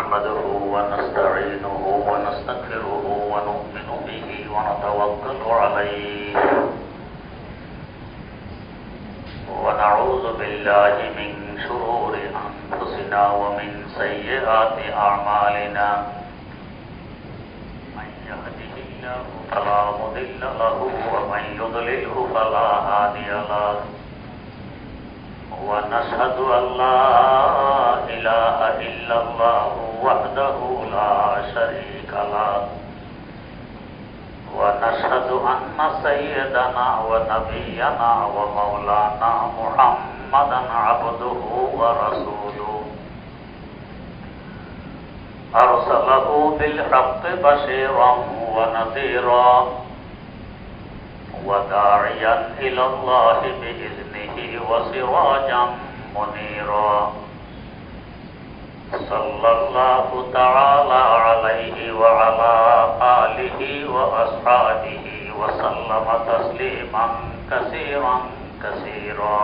نحمده ونستعينه ونستغفره ونؤمن به ونتوكل عليه ونعوذ بالله من شرور أنفسنا ومن سيئات أعمالنا من يهده الله فلا مضل له ومن يضلله فلا هادي له ونشهد أن لا إله إلا الله وحده لا شريك له ونشهد أن سيدنا ونبينا ومولانا محمدا عبده ورسوله أرسله بالحق بشيرا ونذيرا وداعيا إلى الله بإذنه وسراجا منيرا صلى الله تعالى عليه وعلى آله وأصحابه وسلم تسليما كثيرا كثيرا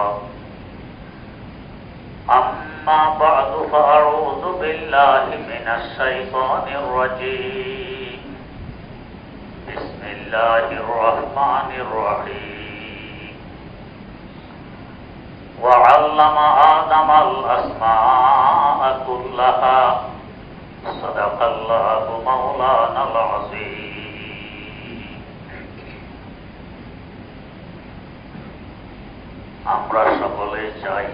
أما بعد فأعوذ بالله من الشيطان الرجيم بسم الله الرحمن الرحيم وعلم آدم الأسماء كلها صدق الله مولانا العظيم আমরা সকলে চাই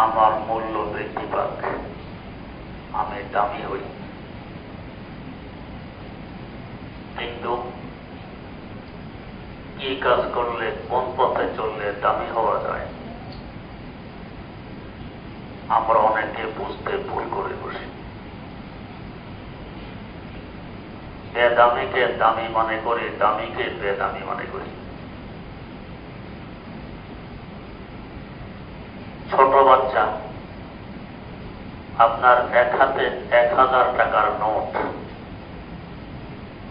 আমার মূল্য বৃদ্ধি পাক, আমি দামি হই। কিন্তু কি কাজ করলে, কোন পথে চললে দামি হওয়া যায়, আমরা অনেকে বুঝতে ভুল করে বসি। বেদামিকে দামি মনে করি, দামিকে বেদামি মনে করি। ছোট বাচ্চা আপনার এক হাতে 1000 টাকার নোট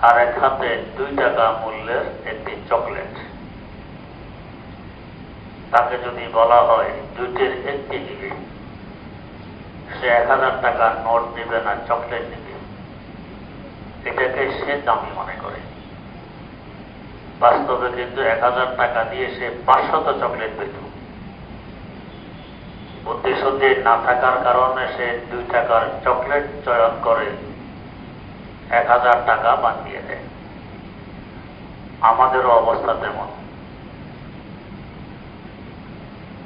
আর এক হাতে 2 টাকা মূল্যের একটি চকলেট, তাকে যদি বলা হয় দুইটির একটি নিবে, সে 1000 টাকার নোট নিবে না চকলেট নিবে, এটাকে সে দামি মনে করে। বাস্তবে কিন্তু 1000 টাকা দিয়ে সে 500 চকলেট পেত। বুদ্ধিশুদ্ধি না থাকার কারণে সে 2 টাকার চকলেট চয়ন করে 1000 টাকা বাদ দিয়ে দেয়। আমাদেরও অবস্থা তেমন।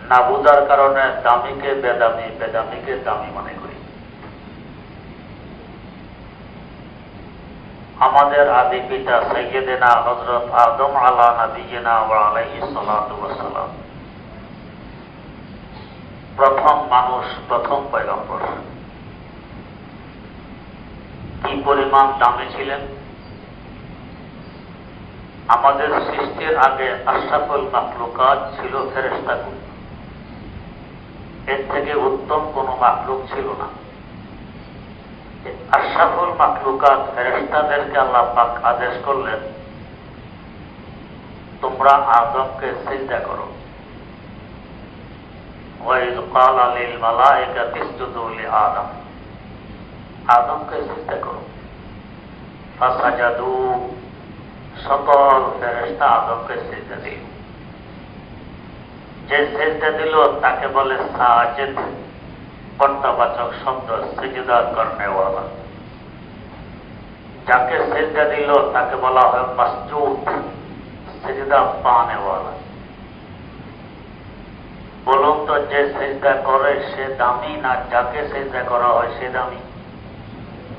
না বুঝার কারণে দামিকে বেদামি, বেদামিকে দামি মনে করি। আমাদের আদি পিতা সাইয়্যিদিনা হযরত আদম আলা নবিয়িনা ওয়া আলাইহিস সালাতু ওয়াস সালাম, প্রথম মানুষ, প্রথম পয়গম্বর, কি পরিমাণ দামি ছিলেন। আমাদের সৃষ্টির আগে আশরাফুল মাখলুকাত ছিল ফেরেশতাকুল, এর থেকে উত্তম কোন মাখলুক ছিল না। আশরাফুল মাখলুকাত ফেরেশতাদেরকে আল্লাহ পাক আদেশ করলেন, তোমরা আদমকে সিজদা করো। وَإِذْ قَالَ لِلْمَلَائِكَةِ اسْجُدُوا لِآدَمَ, আদমকে সিজদা করো। ফাসাজাদু, সকল ফেরেশতা আদমকে সিজদা দিল। যে সিজদা দিল তাকে বলে সাজিদ, কর্তাবাচক শব্দ, সিজদা করনে ওয়ালা। যাকে সিজদা দিল তাকে বলা হয় মাসজুদ, সিজদা পানে ওয়ালা। বলুন তো, যে সিজদা করে সে দামি না যাকে সিজদা করা হয় সে দামি?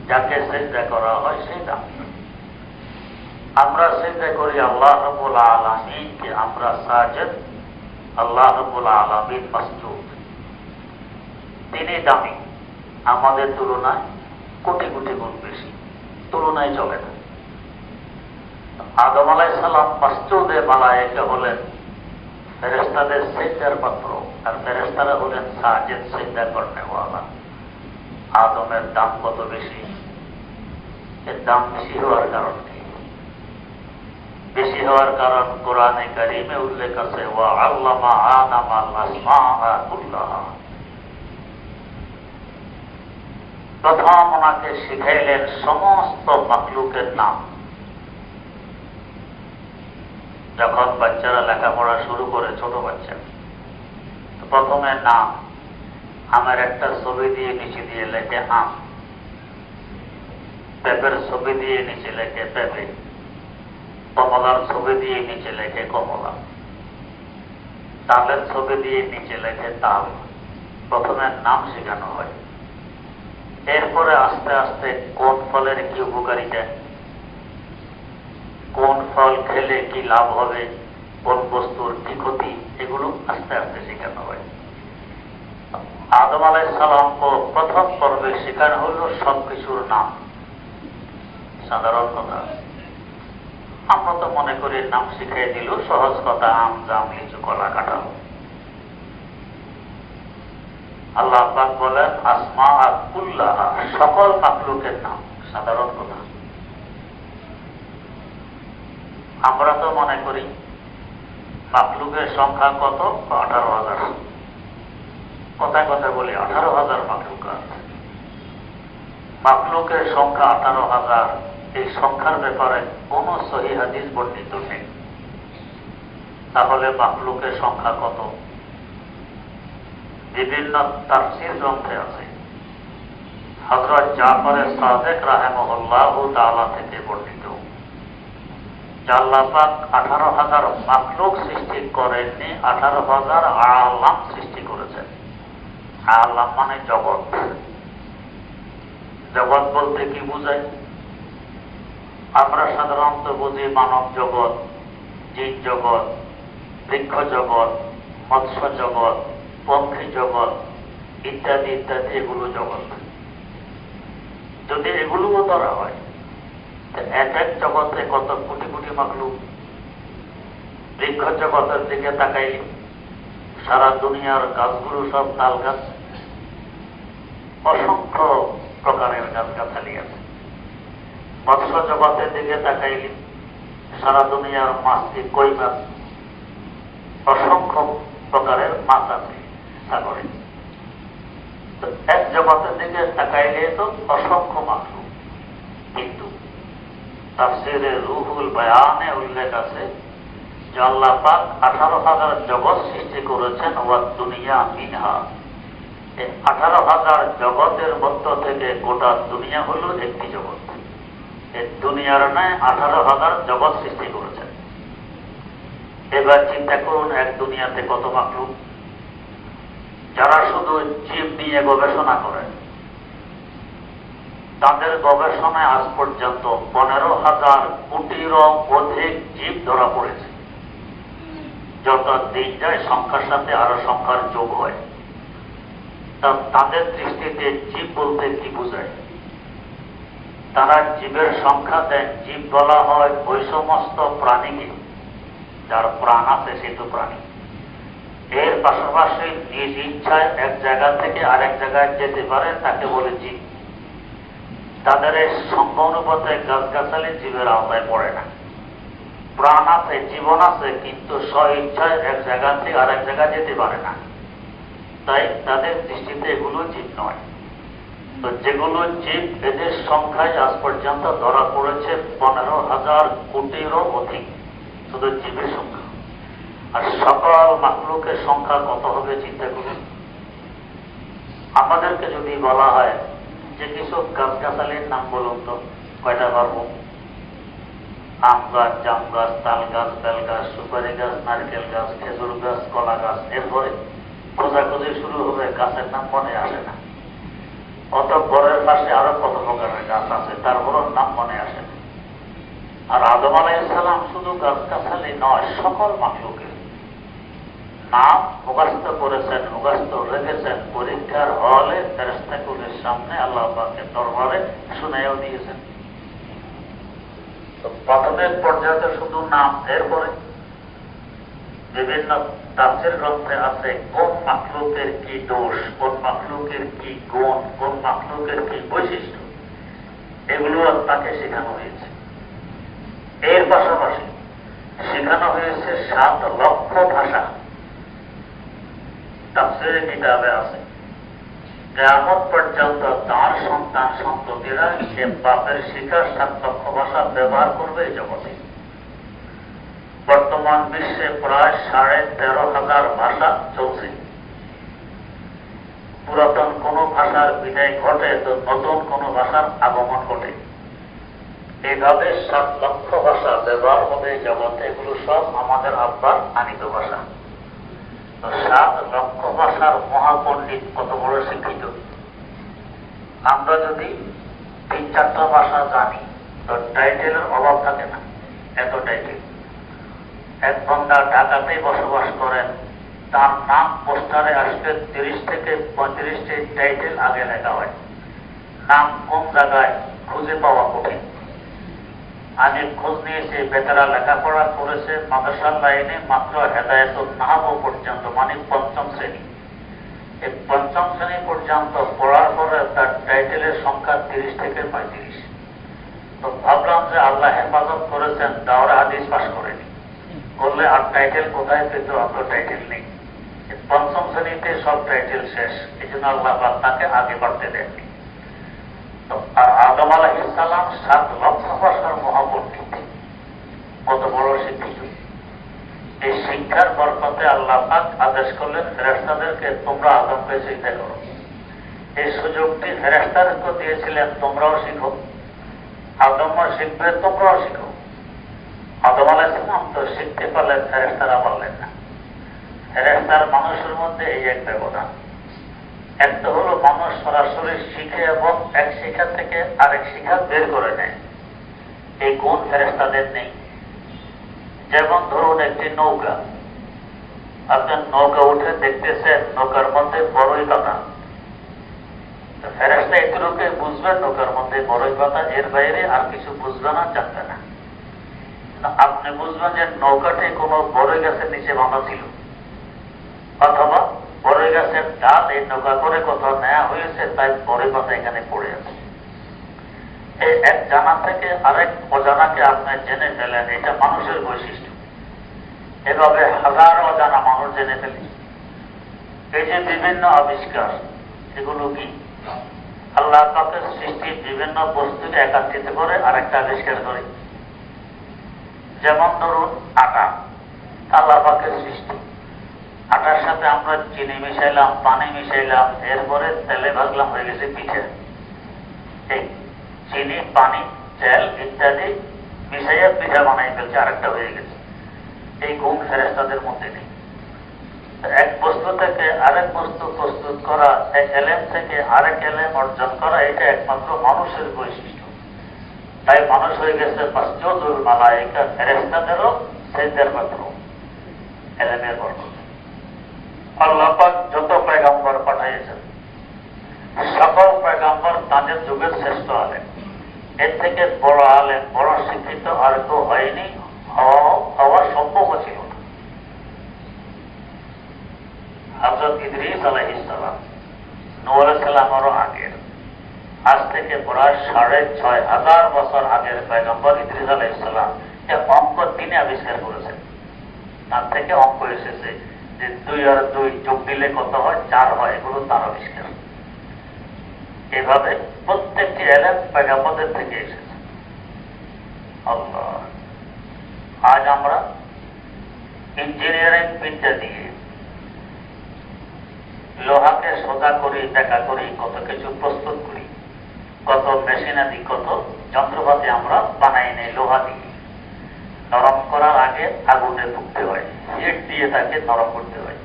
যাকে সিজদা করা হয় সে দামি। আমরা সিজদা করি আল্লাহ রাব্বুল আলামিনকে, আমরা সাজিদ, আল্লাহ রাব্বুল আলামিন মাসজুদ। তিনি দামি, আমাদের তুলনায় কোটি কোটি গুণ বেশি, তুলনায় চলে না। আদম আলাইহিস সালাম মাসজুদে মালায়েকা হলেন ফেরেশতাদের সিজদার পাত্র, আর ফেরেশতারা হলেন সাজিদ, সিজদা করনে ওয়ালা। আদমের দাম কত বেশি? এর দাম বেশি হওয়ার কারণ কি? বেশি হওয়ার কারণ কোরআনে কারীমে উল্লেখ আছে, ওয়া আল্লামা আদামাল আসমাআ কুল্লাহা। প্রথম ওনাকে শিখাইলেন সমস্ত মাখলুকের নাম। যখন বাচ্চারা লেখাপড়া শুরু করে, ছোট বাচ্চা, প্রথমে নাম, আমের একটা ছবি দিয়ে নিচে দিয়ে লেখে আম, পেঁপের ছবি দিয়ে নিচে লেখে পেঁপে, কমলার ছবি দিয়ে নিচে লেখে কমলা, তালের ছবি দিয়ে নিচে লেখে তাল। প্রথমে নাম শেখানো হয়। এরপরে আস্তে আস্তে কোন ফলের কি উপকারিতা, কোন ফল খেলে কি লাভ হবে, কোন বস্তুর কি ক্ষতি, এগুলো আস্তে আস্তে শেখানো হয়। আদম আলাইহিস সালামকে প্রথম পর্বে শেখানো হলো সবকিছুর নাম। সাধারণ কথা, আমরা তো মনে করি নাম শিখিয়ে দিল, সহজ কথা, আম, জাম, লিচু, কলা, কাঁঠাল। আল্লাহ পাক বলেন আসমা কুল্লাহা, সকল মাখলুকের নাম। সাধারণ কথা, আমরা তো মনে করি মাখলুকের সংখ্যা কত, 18,000। কথায় কথায় বলি 18,000 মাখলুক আছে। মাখলুকের সংখ্যা 18,000। এই সংখ্যার ব্যাপারে কোন সহিহ হাদিস বর্ণিত নেই। তাহলে মাখলুকের সংখ্যা কত? বিভিন্ন তাফসীর গ্রন্থে আছে। হযরত জাফর সাদিক রাহিমাহুল্লাহ তাআলা থেকে বর্ণিত, আল্লাহ পাক 18,000 মাখলুক সৃষ্টি করেননি, 18,000 আলাম সৃষ্টি করেছেন। আলাম মানে জগৎ। জগৎ বলতে কি বোঝায়? আমরা সাধারণত বুঝি মানব জগৎ, জিন জগৎ, বৃক্ষ জগৎ, মৎস্য জগৎ, পক্ষী জগৎ ইত্যাদি ইত্যাদি, এগুলো জগৎ। যদি এগুলোও ধরা হয়, এক এক জগতে কত কোটি কোটি মাখলুক। বৃক্ষ জগতের দিকে তাকাইলে সারা দুনিয়ার গাছগুলো সব তাল গাছ, অসংখ্য প্রকারের গাছগাছালি আছে। মৎস্য জগতের দিকে তাকাইলে সারা দুনিয়ার মাছটি কই মাছ, অসংখ্য প্রকারের মাছ আছে সাগরে। এক জগতের দিকে তাকাইলে তো অসংখ্য মাখলুক। কিন্তু তাফসীরে রুহুল বায়ানে উল্লেখ আছে যে আল্লাহ পাক 18,000 জগৎ সৃষ্টি করেছেন, ওয়া দুনিয়া মিনহা। এই 18,000 জগতের মধ্য থেকে গোটা দুনিয়া হলো একটি জগৎ। এই দুনিয়ার ন্যায় 18,000 জগৎ সৃষ্টি করেছেন। এবার চিন্তা করুন, এক দুনিয়াতে কত মাখলুক। যারা শুধু জীব নিয়ে গবেষণা করেন, তাদের গবেষণায় আজ পর্যন্ত 15,000 কোটিরও অধিক জীব ধরা পড়েছে। যত দিন যায় সংখ্যার সাথে আরো সংখ্যার যোগ হয়। তাদের দৃষ্টিতে জীব বলতে কি বোঝায়? তারা জীবের সংখ্যা দেন, জীব বলা হয় ওই সমস্ত প্রাণীকে যার প্রাণ আছে, সে তো প্রাণী। এর পাশাপাশি নিজ ইচ্ছায় এক জায়গা থেকে আরেক জায়গায় যেতে পারে, তাকে বলে জীব। তাদের এই সংখ্যা অনুপাতে গাছগাছালি জীবের আওতায় পড়ে না। প্রাণ আছে, জীবন আছে, কিন্তু স্ব ইচ্ছায় এক জায়গা থেকে আরেক জায়গায় যেতে পারে না। তাই তাদের দৃষ্টিতে এগুলো জীব নয়। তো যেগুলো জীব, এদের সংখ্যায় আজ পর্যন্ত ধরা পড়েছে 15,000 কোটিরও অধিক, শুধু জীবের সংখ্যা। আর সকল মাখলুকের সংখ্যা কত হবে চিন্তা করুন। আমাদেরকে যদি বলা হয় যে কিছু গাছগাছালির নাম বলুন তো, কয়টা পারবো? আম গাছ, জাম গাছ, তাল গাছ, বেল গাছ, সুপারি গাছ, নারকেল গাছ, খেজুর গাছ, কলা গাছ। এরপরে খোঁজাখুঁজি শুরু হবে, গাছের নাম মনে আসে না। অত ঘরের পাশে আরো কত প্রকারের গাছ আছে, তারপরও নাম মনে আসে না। আর আদম আলাইহিস সালাম শুধু গাছগাছালি নয়, সকল মাখলুকের নাম মুখস্থ করেছেন, মুখস্থ রেখেছেন। পরীক্ষার হলে ফেরেশতাকুলের সামনে আল্লাহ পাকের দরবারে শুনাইও দিয়েছেন। তো প্রাথমিক পর্যায়ে শুধু নাম, এরপরে বিভিন্ন তাফসীর গ্রন্থে আছে কোন মাখলুকের কি দোষ, কোন মাখলুকের কি গুণ, কোন মাখলুকের কি বৈশিষ্ট্য, এগুলো তাকে শেখানো হয়েছে। এর পাশাপাশি শেখানো হয়েছে 7 লক্ষ ভাষা। তাফসীরের কিতাবে আছে কিয়ামত পর্যন্ত তার সন্তান সন্ততিরা সে বাপের শিকার 7 লক্ষ ভাষা ব্যবহার করবে এই জগতে। বর্তমান বিশ্বে প্রায় 13,500 ভাষা চলছে। পুরাতন কোন ভাষার বিদায় ঘটে তো নতুন কোন ভাষার আগমন ঘটে। এইভাবে 7 লক্ষ ভাষা ব্যবহার হবে জগতে। এগুলো সব আমাদের আব্বার আনিত ভাষা। তো 7 লক্ষ ভাষার মহাপণ্ডিত কত বড় শিক্ষিত। আমরা যদি 3-4টা ভাষা জানি তো টাইটেলের অভাব থাকে না। এত টাইটেল। এক বন্দা ঢাকাতেই বসবাস করেন, তার নাম পোস্টারে আসবে 30 থেকে 35টি টাইটেল আগে লেখা হয়। নাম কোন জায়গায় খুঁজে পাওয়া কঠিন। আমি খোঁজ নিয়েছি, বেচারা লেখাপড়া করেছে মাদ্রাসার লাইনে মাত্র হেদায়েতুন নাহব পর্যন্ত, মানে 5ম শ্রেণী। এই 5ম শ্রেণী পর্যন্ত পড়ার পরে তার টাইটেলের সংখ্যা 30 থেকে 35। তো ভাবলাম যে আল্লাহ হেফাজত করেছেন, দাওরা হাদিস পাশ করেনি, করলে আর টাইটেল কোথায় পেত? অত টাইটেল নেই। 5ম শ্রেণীতে সব টাইটেল শেষ। এই জন্য আল্লাহ তাকে আগে বাড়তে দেননি। তো আর আদম আলাইহিস সালাম 7 লক্ষ ভাষার মহাপণ্ডিত, কত বড় শিক্ষিত। এই শিক্ষার বরকতে আল্লাহ পাক আদেশ করলেন ফেরেশতাদেরকে, তোমরা আদমকে সিজদা করো। এই সুযোগটি ফেরেশতাদেরকে দিয়েছিলেন, তোমরাও শিখো। আদমও শিখবে, তোমরাও শিখো। আদম আলাইহিস সালাম তো শিখতে পারলেন, ফেরেশতারা পারলেন না। ফেরেশতার মানুষের মধ্যে এই এক ব্যবধান। একটা হলো মানুষ সরাসরি শিখে এবং এক শিক্ষা থেকে আরেক শিক্ষা বের করে নেয়। এই গুণ ফেরেশতাদের নেই। যেমন ধরুন একটি নৌকা, আপনার নৌকা উঠে দেখতেছেন নৌকার মধ্যে বড়ই পাতা। ফেরেশতা এটুকুকে বুঝবেন নৌকার মধ্যে বড়ই পাতা, এর বাইরে আর কিছু বুঝবে না, জানবে না। আপনি বুঝবেন যে নৌকাটি কোনো বড়ই গাছের নিচে বাঁধা ছিল, অথবা বড়ই গাছের ডাল এই নৌকা করে কোথাও নেওয়া হয়েছে, তাই বড়ই পাতা এখানে পড়ে আছে। এই এক জানা থেকে আরেক অজানাকে আপনি জেনে ফেলেন, এটা মানুষের বৈশিষ্ট্য। এভাবে হাজার অজানা মানুষ জেনে ফেলি। এই যে বিভিন্ন আবিষ্কার, এগুলো কি? আল্লাহ পাকের সৃষ্টি বিভিন্ন বস্তুকে একাত্রিত করে আরেকটা আবিষ্কার করে। যেমন ধরুন আটা, আল্লাহ পাকের সৃষ্টি। আটার সাথে আমরা চিনি মিশাইলাম, পানি মিশাইলাম, এরপরে তেলে ভাজলাম, হয়ে গেছে পিঠে। এই চিনি, পানি, তেল ইত্যাদি মিশাইয়া পিঠা বানাই ফেলছে, আরেকটা হয়ে গেছে। এই গুণ ফেরেশতাদের মধ্যে নেই। এক বস্তু থেকে আরেক বস্তু প্রস্তুত করা, এক এলেম থেকে আরেক এলেম অর্জন করা, এটা একমাত্র মানুষের বৈশিষ্ট্য। তাই মানুষ হয়ে গেছে মাসজুদুল মালায়েকা, ফেরেশতাদেরও সিজদার পাত্র এলেমের বরকতে। আল্লাহ পাক যত পয়গম্বর পাঠিয়েছেন, সকল পয়গম্বর তাদের যুগের শ্রেষ্ঠ আলেম। এর থেকে বড় আলেম, বড় শিক্ষিত আর কেউ হয়নি, হওয়া সম্ভব ছিল না। হযরত ইদ্রিস আলাইহিস সালাম নূহ আলাইহিস সালামেরও আগের, আজ থেকে প্রায় 6,500 বছর আগের পয়গম্বর ইদ্রিস আলাইহিস সালাম এক অঙ্ক তিনি আবিষ্কার করেছেন। তার থেকে অঙ্ক এসেছে যে 2 আর 2 যোগ দিলে কত হয়? 4 হয়। এগুলো তার আবিষ্কার। এভাবে প্রত্যেকটি এলেম পয়গম্বরদের থেকে এসেছে। আল্লাহ, আজ আমরা ইঞ্জিনিয়ারিং বিদ্যা দিয়ে লোহাকে সোজা করি, দেখা করি, কত কিছু প্রস্তুত করি, কত মেশিনারি, কত যন্ত্রপাতি আমরা বানাই নেই লোহা দিয়ে। নরম করার আগে আগুনে ফুঁকতে হয়, হিট দিয়ে তাকে নরম করতে হয়,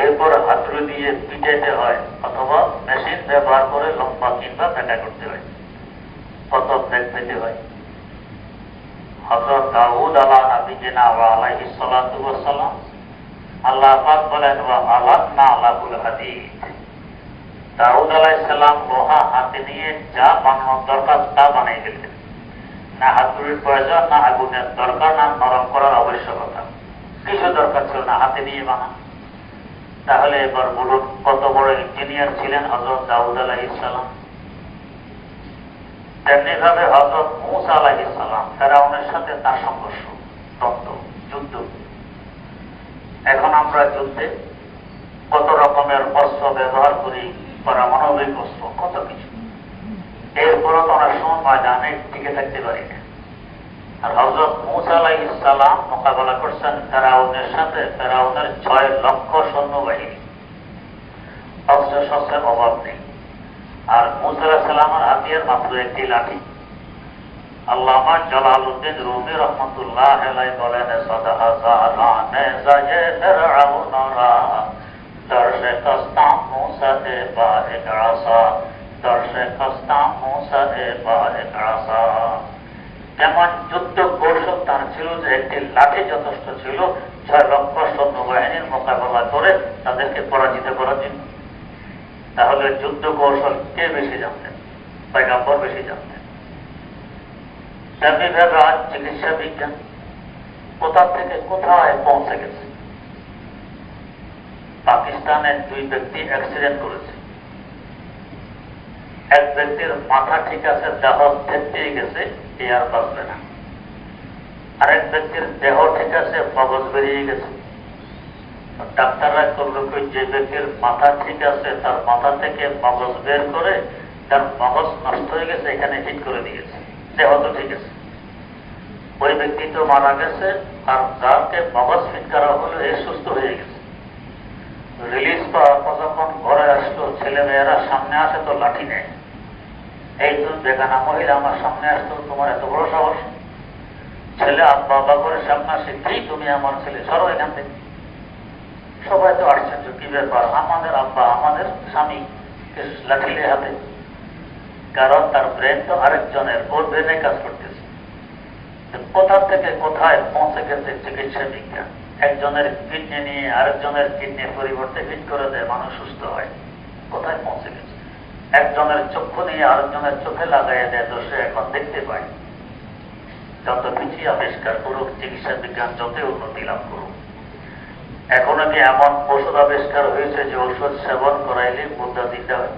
এরপর হাতুড়ি দিয়ে পিটাইতে হয়, অথবা মেশিন ব্যবহার করে লম্বা কিংবা বেঁকা করতে হয়, কত বেগ পেতে হয়। হযরত দাউদ আলাইহিস সালাতু ওয়াস সালাম, আল্লাহ পাক বলেন ওয়া আলাকনা লাহুল হাদীদ। দাউদ আলাইহিস সালাম লোহা হাতে নিয়ে যা বানানোর দরকার তা বানিয়ে ফেললেন। না হাতুড়ির প্রয়োজন, না আগুনের দরকার, না নরম করার আবশ্যকতা, কিছু দরকার ছিল না, হাতে নিয়ে বানা। তাহলে এবার বলুন কত বড় ইঞ্জিনিয়ার ছিলেন হযরত দাউদ আলাইহিস সালাম। তেমনি ভাবে হযরত মূসা আলাইহিস সালাম, ফেরাউনের সাথে তার সংঘর্ষ, দ্বন্দ্ব, যুদ্ধ। এখন আমরা যুদ্ধে কত রকমের অস্ত্র ব্যবহার করি, পারমাণবিক অস্ত্র, কত কিছু। এরপরও তো অনেক সময় ময়দানে টিকে থাকতে পারি না। আর হযরত মূসা আলাইহিস সালাম মোকাবেলা করছেন ফেরাউনের সাথে, ফেরাউনের 6 লক্ষ সৈন্যবাহিনী, অস্ত্র শস্ত্রের অভাব নেই। আর মূসা আলাইহিস সালামের হাতিয়ার মাত্র একটি লাঠি। আল্লামা জালালউদ্দিন রুমি রহমতুল্লাহ আলাইহি বলেন, সাদাহা জারানে জায়ে ফিরআউনরা দর্শে কস্তাম মূসা এ বারিক আসা, দর্শে কস্তাম মূসা এ বারিক আসা। যেমন যুদ্ধ কৌশল তার ছিল যে একটি লাঠি যথেষ্ট ছিল 6 লক্ষ সৈন্যবাহিনীর মোকাবেলা করে তাদেরকে পরাজিত করার জন্য। তাহলে যুদ্ধ কৌশল কে বেশি জানতেন? পয়গম্বর বেশি জানতেন। বিভাগ, চিকিৎসা বিজ্ঞান কোথা থেকে কোথায় পৌঁছে গেছে। পাকিস্তানের 2 ব্যক্তি অ্যাক্সিডেন্ট করেছে। এক ব্যক্তির মাথা ঠিক আছে, দেহ থেতিয়ে গেছে, আর বাঁচবে না। আরেক ব্যক্তির দেহ ঠিক আছে, মগজ বেরিয়ে গেছে। ডাক্তাররা করলো কি, যে ব্যক্তির মাথা ঠিক আছে তার মাথা থেকে মগজ বের করে, তার মগজ নষ্ট হয়ে গেছে, এখানে হিট করে দিয়েছে, দেহ তো ঠিক আছে। ওই ব্যক্তি তো মারা গেছে, আর যাকে মগজ ফিট করা হলো এ সুস্থ হয়ে গেছে। রিলিজ পাওয়ার পর যখন ঘরে আসলো, ছেলে মেয়েরা সামনে আসে তো লাঠি নেয়। এই তুমি বেগানা মহিলা আমার সামনে আসতো, তোমার এত বড় সাহস। ছেলে আব্বা আব্বা করে সামনে আসে, কি তুমি আমার ছেলে, সরো এখান থেকে। সবাই তো আশ্চর্য, কি ব্যাপার, আমাদের আব্বা আমাদের স্বামী লাঠিলে হাতে। কারণ তার ব্রেন তো আরেকজনের, ওর ব্রেনে কাজ করতেছে। কোথা থেকে কোথায় পৌঁছে গেছে চিকিৎসা বিজ্ঞান। একজনের কিডনি নিয়ে আরেকজনের কিডনির পরিবর্তে ফিট করে দেয়, মানুষ সুস্থ হয়। কোথায় পৌঁছে গেছে। একজনের চক্ষু নিয়ে আরেকজনের চোখে লাগাইয়া দেয়, তো সে এখন দেখতে পায়। যত কিছুই আবিষ্কার করুক চিকিৎসা বিজ্ঞান, যতই উন্নতি লাভ করুক, এখনো কি এমন ওষুধ আবিষ্কার হয়েছে যে ওষুধ সেবন করাইলে বুদ্ধা দিতে হয়?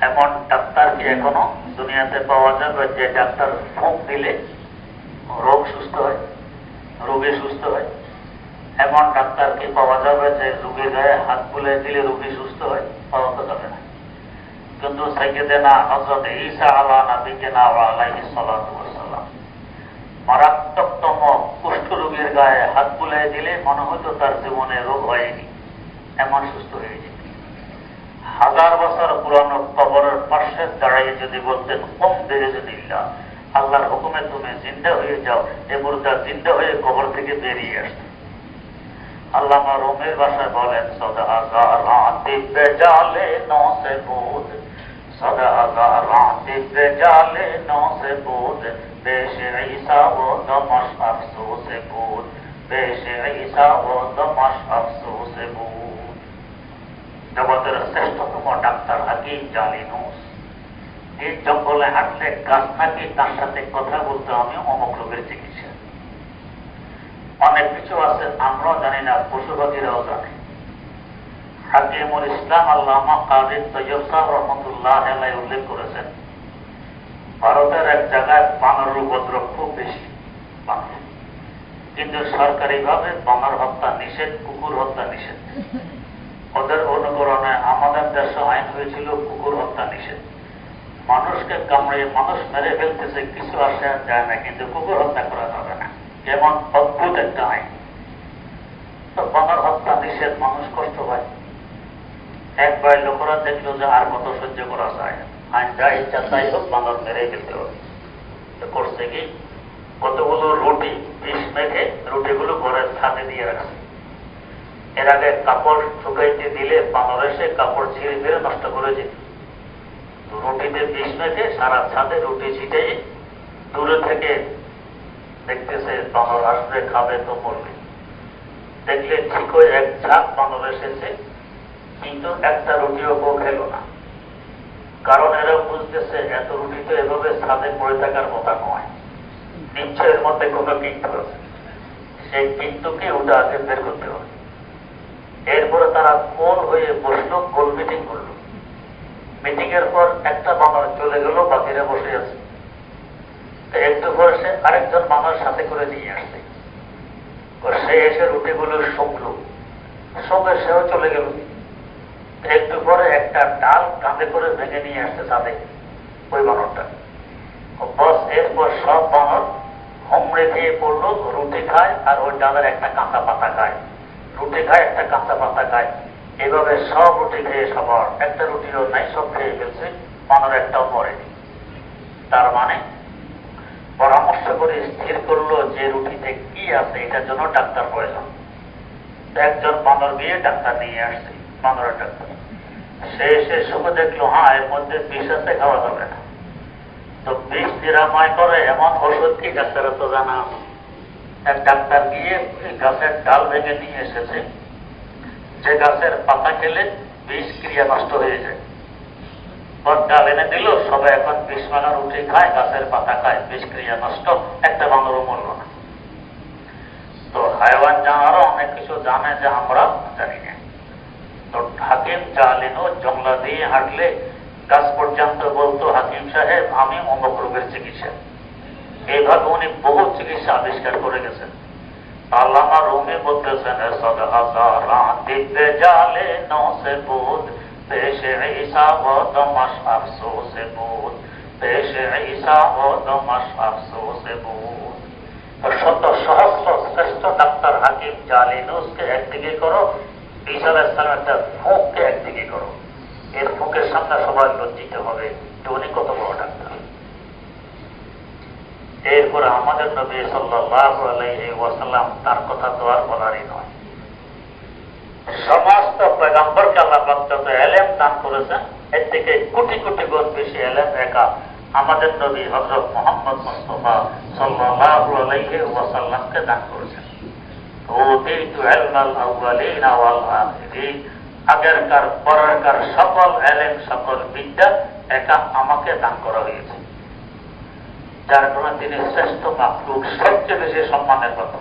এমন ডাক্তার কি এখনো দুনিয়াতে পাওয়া যাবে যে ডাক্তার ফুঁক দিলে রোগ সুস্থ হয়, রোগী সুস্থ হয়? এমন ডাক্তার কি পাওয়া যাবে যে রোগীর গায়ে হাত বুলে দিলে রোগী সুস্থ হয়? পাওয়া তো যাবে না। কিন্তু সাইয়েদেনা হযরত ঈসা আলা নবিয়িনা ওয়া আলাইহিস সালাতু ওয়াস সালাম মারাত্মকতম কুষ্ঠ রোগীর গায়ে হাত বুলাই দিলে মনে হতো তার জীবনে রোগ হয়নি, এমন সুস্থ হয়ে যেত। 1000 বছর পুরানো কবরের পাশে দাঁড়িয়ে যদি বলতেন, কম বিইজনিল্লাহ, আল্লাহর হুকুমে তুমি জিন্দা হয়ে যাও, এ মুর্দা জিন্দা হয়ে কবর থেকে বেরিয়ে আসত। আল্লামা রুমের ভাষায় বলেন, সদাগারাতি বেজালে নসে বুদ, সদাগারাতি বেজালে নসে বুদ, পেশে ঈসা ও দমশ আফসোসে বুদ, পেশে ঈসা ও দমশ আফসোসে বুদ। জগতের শ্রেষ্ঠতম ডাক্তার হাকিম জালিনুস, এই জঙ্গলে হাঁটলে গাছ নাকি তার সাথে কথা বলতে আমি অমুক রোগের চিকিৎসা। অনেক কিছু আছে আমরাও জানি না, পশু পাখিরাও জানে। হাকিমুল ইসলাম আল্লামা কাজী তৈয়ব সাহেব রহমতুল্লাহ আলাইহি উল্লেখ করেছেন, ভারতের এক জায়গায় বানর উপদ্রব খুব বেশি, কিন্তু সরকারিভাবে বানর হত্যা নিষেধ, কুকুর হত্যা নিষেধ। ওদের অনুকরণে আমাদের দেশে আইন হয়েছিল কুকুর হত্যা নিষেধ। মানুষকে কামড়িয়ে মানুষ মেরে ফেলতেছে, কিছু আসে যায় না, কিন্তু কুকুর হত্যা করা যাবে না। যেমন অদ্ভুত একটা আইন। তো বানর হত্যা নিষেধ, মানুষ কষ্ট পায়। একবার লোকেরা দেখলো যে আর কত সহ্য করা যায়, আইন যা ইচ্ছা তাই হোক, বানর মেরে ফেলতে হবে। তো করছে কি, কতগুলো রুটি বিষ মেখে রুটিগুলো ঘরের ছাদে দিয়ে রাখছে। এর আগে কাপড় শুকাইতে দিলে বানর এসে কাপড় ছিঁড়ে ফিরে নষ্ট করে যেত। রুটিতে বিষ মেখে সারা ছাদে রুটি ছিটাই, দূরে থেকে দেখতেছে বানর আসবে, খাবে তো মরবে। দেখলে ঠিক ওই এক ঝাঁক বানর এসেছে, কিন্তু একটা রুটিও কেউ খেল না। কারণ এরা বুঝতেছে এত রুটি তো এভাবে ছাদে পড়ে থাকার কথা নয়, নিশ্চয় এর মধ্যে কোনো কিন্তু আছে। সেই কিন্তুকে ওটা আগে বের করতে হবে। এরপরে তারা গোল হয়ে বসলো, গোল মিটিং করলো। মিটিং এর পর একটা বানর চলে গেল, বাকিরা বসে আছে। একটু পর সে আরেকজন বানর সাথে করে নিয়ে আসছে। সে এসে রুটিগুলো শুকলো, সঙ্গে সেও চলে গেল। একটু পরে একটা ডাল কাঁধে করে ভেঙে নিয়ে আসছে তাতে ওই বানরটা। বস এরপর সব বানর হোমড়ে খেয়ে পড়লো, রুটি খায় আর ওই ডালের একটা কাঁচা পাতা খায়, রুটি খায় একটা কাঁচা পাতা খায়, এভাবে সব রুটি খেয়ে সবার একটা রুটিও নাই, সব খেয়ে ফেলছে, বানর একটাও মরেনি। তার মানে পরামর্শ করে স্থির করলো যে রুটিতে কি আছে এটার জন্য ডাক্তার প্রয়োজন। একজন বানর গিয়ে ডাক্তার নিয়ে আসছে, বানরের ডাক্তার। সে এসে শুনে দেখলো হ্যাঁ এর মধ্যে বিষ আছে, খাওয়া যাবে না। তো বিষ নিরাময় করে এমন ওষুধ কি ডাক্তারের তো জানা আছে। এক ডাক্তার গিয়ে গাছের ডাল ভেঙে নিয়ে এসেছে, যে গাছের পাতা খেলে বিষ ক্রিয়া নষ্ট হয়ে যায়। ডাল এনে দিল, সবাই এখন বিষ মানা রুটি খায়, গাছের পাতা খায়, বিষ ক্রিয়া নষ্ট, একটা বানরও মরল না। তো হাইওয়ান জানারও অনেক কিছু জানে যে আমরা জানি না। তো হাকিম জালিনও জংলা দিয়ে হাঁটলে গাছ পর্যন্ত বলতো হাকিম সাহেব আমি অমুক রোগের চিকিৎসা। এইভাবে উনি বহু চিকিৎসা আবিষ্কার করে গেছেন। আল্লামা রুমি বলতেছেন দিব্যে জালে নৌসে বুধ পেশে ঈসা ও দমাস আফসোসে বুধ পেশে ঈসা ও দমাস আফসোসে বুধ। শত সহস্র শ্রেষ্ঠ ডাক্তার হাকিম জালিনুসকে একদিকে করো, ঈসা আলাইহিস সালাম একটা ফুঁককে একদিকে করো। এর ফুঁকের সামনে সবাই লজ্জিত হবে যে উনি কত বড় ডাক্তার। এরপরে আমাদের নবী সাল্লাল্লাহু আলাইহি ওয়াসাল্লাম, তার কথা তো আর বলারই নয়। সমস্ত পয়গম্বরকে আল্লাহ পাক যত ইলম দান করেছেন, এর থেকে কোটি কোটি গুণ বেশি ইলম একা আমাদের নবী হযরত মুহাম্মদ মুস্তাফা সাল্লাল্লাহু আলাইহি ওয়াসাল্লামকে দান করেছেন। উতীতু ইলমাল আউয়ালিনা ওয়াল আখিরিন, আগেরকার পরেরকার সকল ইলম সকল বিদ্যা একা আমাকে দান করা হয়েছে। যার কারণে তিনি শ্রেষ্ঠ মাখলুক, সবচেয়ে বেশি সম্মানের পাত্র।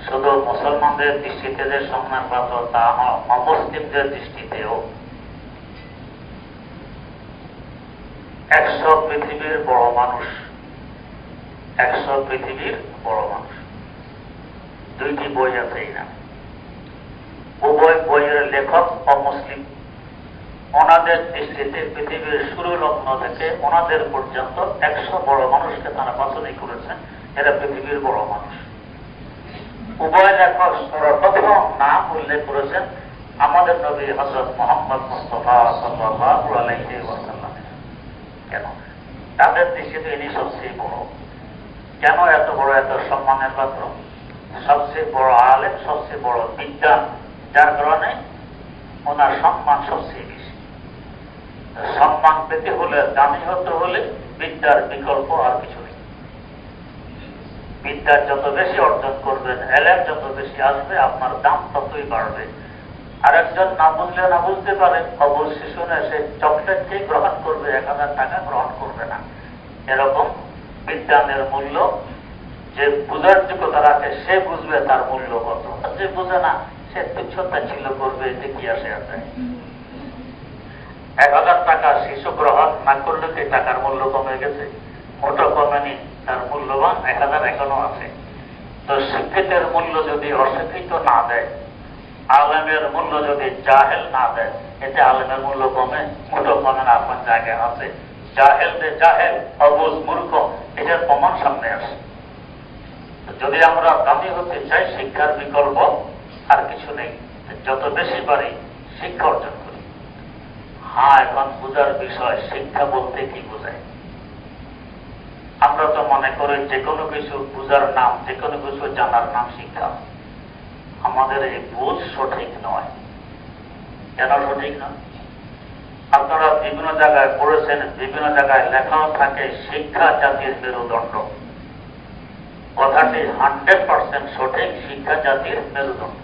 শুধু মুসলমানদের দৃষ্টিতে যে সম্মানের পাত্র তা অমুসলিমদের দৃষ্টিতেও 100 পৃথিবীর বড় মানুষ, 100 পৃথিবীর বড় মানুষ। দুইটি বই আছে এই নামে, উভয় বইয়ের লেখক অমুসলিম। ওনাদের দৃষ্টিতে পৃথিবীর শুরু লগ্ন থেকে ওনাদের পর্যন্ত 100 বড় মানুষকে তারা বাছাই করেছেন, এরা পৃথিবীর বড় মানুষ। উভয় লেখক সর্বপ্রথম নাম উল্লেখ করেছেন আমাদের নবী হযরত মুহাম্মদ মুস্তাফা সাল্লাল্লাহু আলাইহি ওয়াসাল্লাম। কেন? তাদের দৃষ্টিতে ইনি সবচেয়ে বড়। কেন এত বড়, এত সম্মানের পাত্র? সবচেয়ে বড় আলেম, সবচেয়ে বড় বিজ্ঞান, যার কারণে ওনার সম্মান সবচেয়ে বেশি। সম্মান পেতে হলে, দামি হতে হলে বিদ্যার বিকল্প আর কিছু নেই। বিদ্যা যত বেশি অর্জন করবেন, এলেম যত বেশি আসবে, আপনার দাম ততই বাড়বে। আরেকজন না বুঝলে না বুঝতে পারেন, অবুঝ শিশু সে চকলেটকে গ্রহণ করবে, 1000 টাকা গ্রহণ করবে না। এরকম বিজ্ঞানের মূল্য যে বুঝার যোগ্যতা রাখে সে বুঝবে তার মূল্য কত, যে বুঝে না সে তুচ্ছতা ছিল করবে, এতে কি আসে আছে। 1000 টাকা শিশু গ্রহণ না করলে কি টাকার মূল্য কমে গেছে? মোটো কমেনি, তার মূল্যবান 1000 এখনো আছে। তো শিক্ষিতের মূল্য যদি অশিক্ষিত না দেয়, আলেমের মূল্য যদি জাহেল না দেয়, এতে আলেমের মূল্য কমে? মোটো কমে না, আপনার জায়গায় আছে। জাহেল যে জাহেল, অবুঝ, মূর্খ, এটার প্রমাণ সামনে আসে। যদি আমরা দামি হতে চাই, শিক্ষার বিকল্প আর কিছু নেই, যত বেশি পারি শিক্ষা অর্জন করি। হ্যাঁ, এখন বুঝার বিষয়, শিক্ষা বলতে কি বোঝায়? আমরা তো মনে করি যে কোনো কিছু বুঝার নাম, যে কোনো কিছু জানার নাম শিক্ষা। আমাদের এই বুঝ সঠিক নয়। কেন সঠিক নয়? আপনারা বিভিন্ন জায়গায় পড়েছেন, বিভিন্ন জায়গায় লেখাও থাকে শিক্ষা জাতির মেরুদণ্ড। কথাটি 100% সঠিক, শিক্ষা জাতির মেরুদণ্ড।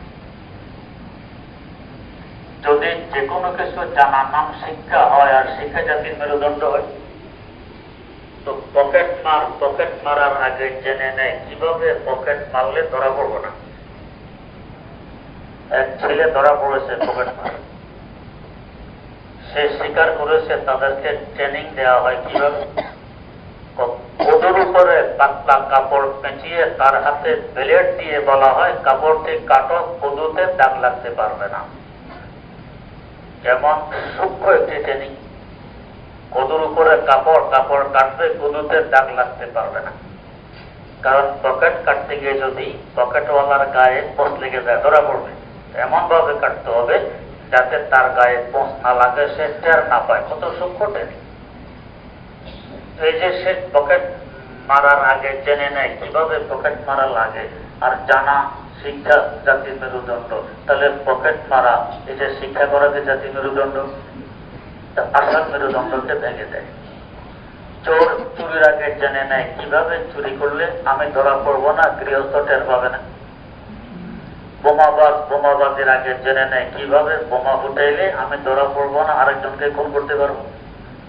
যদি যে কোনো কিছু জানার নাম শিক্ষা হয় আর শিক্ষা জাতির মেরুদণ্ড হয়, তো পকেট মারার আগে জেনে নেয় কিভাবে পকেট মারলে ধরা পড়বো না। এক ছেলে ধরা পড়েছে পকেট মারে, সে স্বীকার করেছে, তাদেরকে ট্রেনিং দেওয়া হয় কিভাবে। কদুর উপরে পাতলা কাপড় পেঁচিয়ে তার হাতে ব্লেড দিয়ে বলা হয় কাপড়টি কাটো, কদুতে দাগ লাগতে পারবে না। এমন সূক্ষ্ম একটি ট্রেনিং। কদুর উপরে কাপড় কাটবে, কদুতে দাগ লাগতে পারবে না। কারণ পকেট কাটতে গিয়ে যদি পকেটওয়ালার গায়ে পোঁচ লেগে যায়, ধরা পড়বে। এমন ভাবে কাটতে হবে যাতে তার গায়ে পোঁচ না লাগে, সে টের না পায়। কত সূক্ষ্ম ট্রেনিং। এই যে সে পকেট মারার আগে জেনে নেয় কিভাবে পকেট মারা লাগে, আর জানা শিক্ষা জাতির মেরুদণ্ড। তাহলে পকেট মারা, এই যে শিক্ষা করাকে জাতির মেরুদণ্ড, আসল মেরুদণ্ডকে ভেঙে দেয়। চোর চুরির আগে জেনে নেয় কিভাবে চুরি করলে আমি ধরা পড়বো না, গৃহস্থ টের পাবে না। বোমাবাজের আগে জেনে নেয় কিভাবে বোমা ফুটাইলে আমি ধরা পড়বো না, আরেকজনকে খুন করতে পারবো।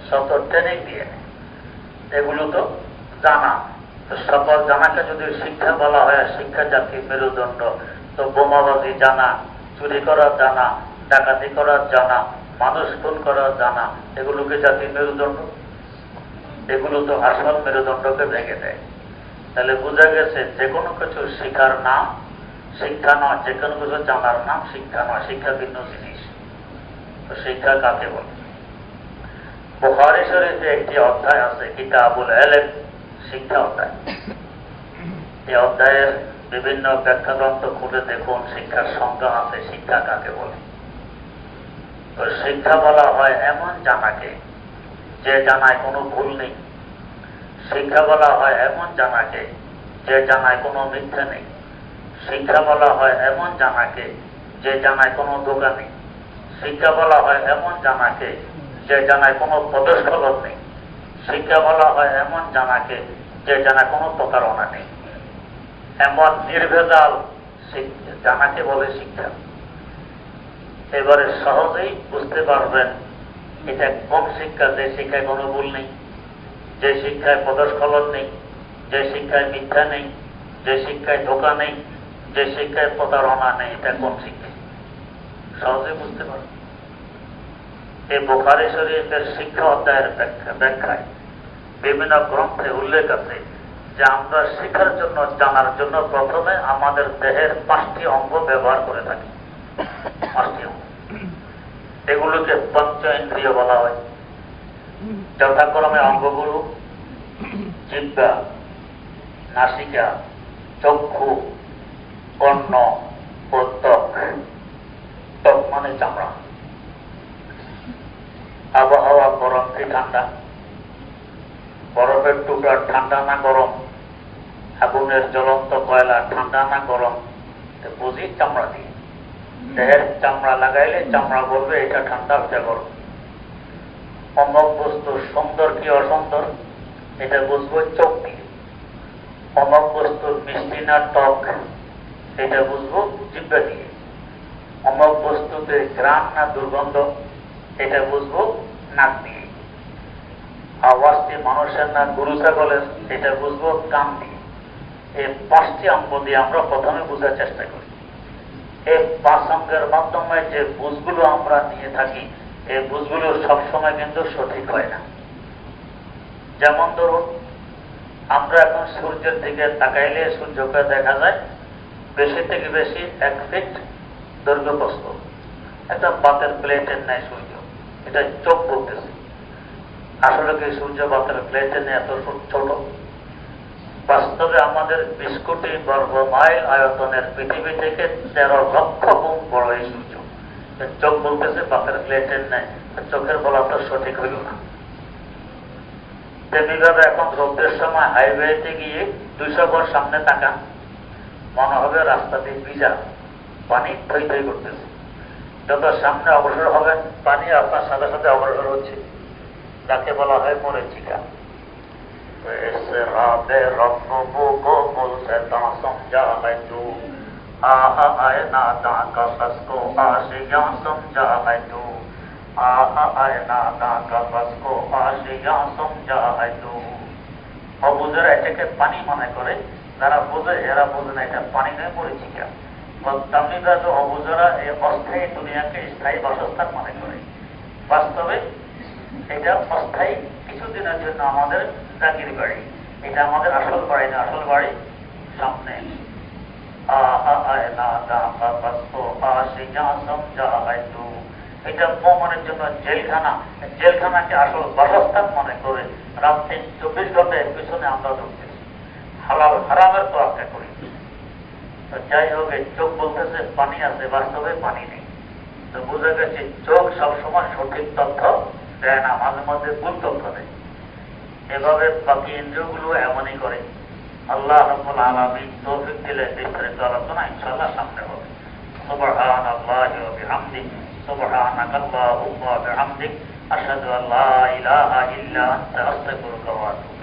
শত ট্রেনিং দিয়ে নেয়। এগুলো তো জানা। সকল জানাকে যদি শিক্ষা বলা হয়, শিক্ষা জাতির মেরুদণ্ড, তো বোমাবাজি জানা, চুরি করা জানা, ডাকাতি করা জানা, মানুষ খুন করা জানা, এগুলোকে জাতির মেরুদণ্ড। এগুলো তো আসল মেরুদণ্ডকে ভেঙে দেয়। তাহলে বোঝা গেছে যে কোনো কিছু শিখার নাম শিক্ষা নয়, যে কোনো কিছু জানার নাম শিক্ষা নয়। শিক্ষা ভিন্ন জিনিস। তো শিক্ষা কাকে বলে? বুখারী শরীফে একটি অধ্যায় আছে, কিতাবুল ইলম, শিক্ষা অধ্যায়। এই অধ্যায়ের বিভিন্ন ব্যাখ্যা গ্রন্থ খুলে দেখুন, শিক্ষার সংজ্ঞা আছে, শিক্ষা কাকে বলে। তো শিক্ষা বলা হয় এমন জানাকে যে জানায় কোনো ভুল নেই। শিক্ষা বলা হয় এমন জানাকে যে জানায় কোনো মিথ্যা নেই। শিক্ষা বলা হয় এমন জানাকে যে জানায় কোনো ধোঁকা নেই। শিক্ষা বলা হয় এমন জানাকে যে জানায় কোনো পদস্খলন নেই। শিক্ষা বলা হয় এমন জানাকে যে জানায় কোনো প্রতারণা নেই। এমন নির্ভেজাল জানাকে বলে শিক্ষা। এবারে সহজেই বুঝতে পারবেন এটা কোন শিক্ষা, যে শিক্ষায় কোনো ভুল নেই, যে শিক্ষায় পদস্খলন নেই, যে শিক্ষায় মিথ্যা নেই, যে শিক্ষায় ধোঁকা নেই, যে শিক্ষায় প্রতারণা নেই। এটা কোন শিক্ষা? সহজে বুঝতে পারবেন। এই বুখারী শরীফের শিক্ষা অধ্যায়ের ব্যাখ্যায় বিভিন্ন গ্রন্থে উল্লেখ আছে যে আমরা শিক্ষার জন্য, জানার জন্য প্রথমে আমাদের দেহের 5টি অঙ্গ ব্যবহার করে থাকি। 5টি অঙ্গ, এগুলোকে পঞ্চ ইন্দ্রিয় বলা হয়। যথাক্রমে অঙ্গগুলো জিহ্বা, নাসিকা, চক্ষু, কর্ণ ও ত্বক। ত্বক মানে চামড়া। আবহাওয়া গরম কি ঠান্ডা? বরফের টুকরা ঠান্ডা না গরম? আগুনের জ্বলন্ত কয়লা ঠান্ডা না গরম? বুঝি চামড়া দিয়ে। দেহের চামড়া লাগাইলে চামড়া বলবে এটা ঠান্ডা, এটা গরম। অমুক বস্তু সুন্দর কি অসুন্দর এটা বুঝবো চোখ দিয়ে। অমুক বস্তু মিষ্টি না টক এটা বুঝবো জিহ্বা দিয়ে। অমুক বস্তুতে ঘ্রাণ না দুর্গন্ধ এটা বুঝবো নাক দিয়ে। আওয়াজটি মানুষের না গরু ছাগলের এটা বুঝবো কান দিয়ে। এই 5টি অঙ্গ দিয়ে আমরা প্রথমে বোঝার চেষ্টা করি। এই 5 অঙ্গের মাধ্যমে যে বুঝগুলো আমরা নিয়ে থাকি, এই বুঝগুলো সবসময় কিন্তু সঠিক হয় না। যেমন ধরুন, আমরা এখন সূর্যের দিকে তাকাইলে সূর্যকে দেখা যায় বেশি থেকে বেশি 1 ফিট দৈর্ঘ্য প্রস্থ। একটা বাতের প্লেটের ন্যায় সূর্য, এটা চোখ বলতেছে। আসলে কি সূর্য বাতের প্লেটের ন্যায় এত ছোট? বাস্তবে আমাদের 20 কোটি বর্গ মাইল আয়তনের পৃথিবী থেকে 13 লক্ষ গুণ বড় এই সূর্য। চোখ বলতেছে বাতের প্লেটের ন্যায়, চোখের বলা তো সঠিক হইল না। তেমনিভাবে এখন রোদের সময় হাইওয়েতে গিয়ে 200 গজ সামনে তাকান, মনে হবে রাস্তা দিয়ে ভিজা, পানি থই থই করতেছে। যত সামনে অগ্রসর হবেন পানি আপনার সাথে সাথে অগ্রসর হচ্ছে, যাকে বলা হয় মরীচিকা। অবুঝেরা এটাকে পানি মনে করে, যারা বোঝে এরা বোঝে না এটা পানি নয়, মরীচিকা। তেমনিভাবে অবুঝেরা এই অস্থায়ী দুনিয়াকে স্থায়ী বাসস্থান মনে করে। বাস্তবে এটা অস্থায়ী, কিছুদিনের জন্য আমাদের জাগির বাড়ি। এটা আমাদের আসল বাড়ি না, আসল বাড়ি সামনে। এটা মুমিনের জন্য জেলখানা। জেলখানাকে আসল বাসস্থান মনে করে রাত 24 ঘন্টার পিছনে আমরা ঢুকতেছি, হালাল হারামের তো আশা করি। তো যাই হোক, এই চোখ বলতেছে পানি আছে, বাস্তবে পানি নেই। তো বোঝা গেছে চোখ সবসময় সঠিক তথ্য দেয় না, মাঝে মাঝে ভুল তথ্য দেয়। এভাবে বাকি ইন্দ্রিয়গুলো এমনই করে। আল্লাহ রাব্বুল আলামিন তৌফিক দিলে বিস্তারিত আলোচনা ইনশাআল্লাহ সামনে হবে। সুবহানাল্লাহি ওয়া বিহামদিহি, সুবহানাকাল্লাহুম্মা ওয়া বিহামদিক, আশহাদু আল্লা ইলাহা ইল্লা আনতা, আস্তাগফিরুকা ওয়া আতুবু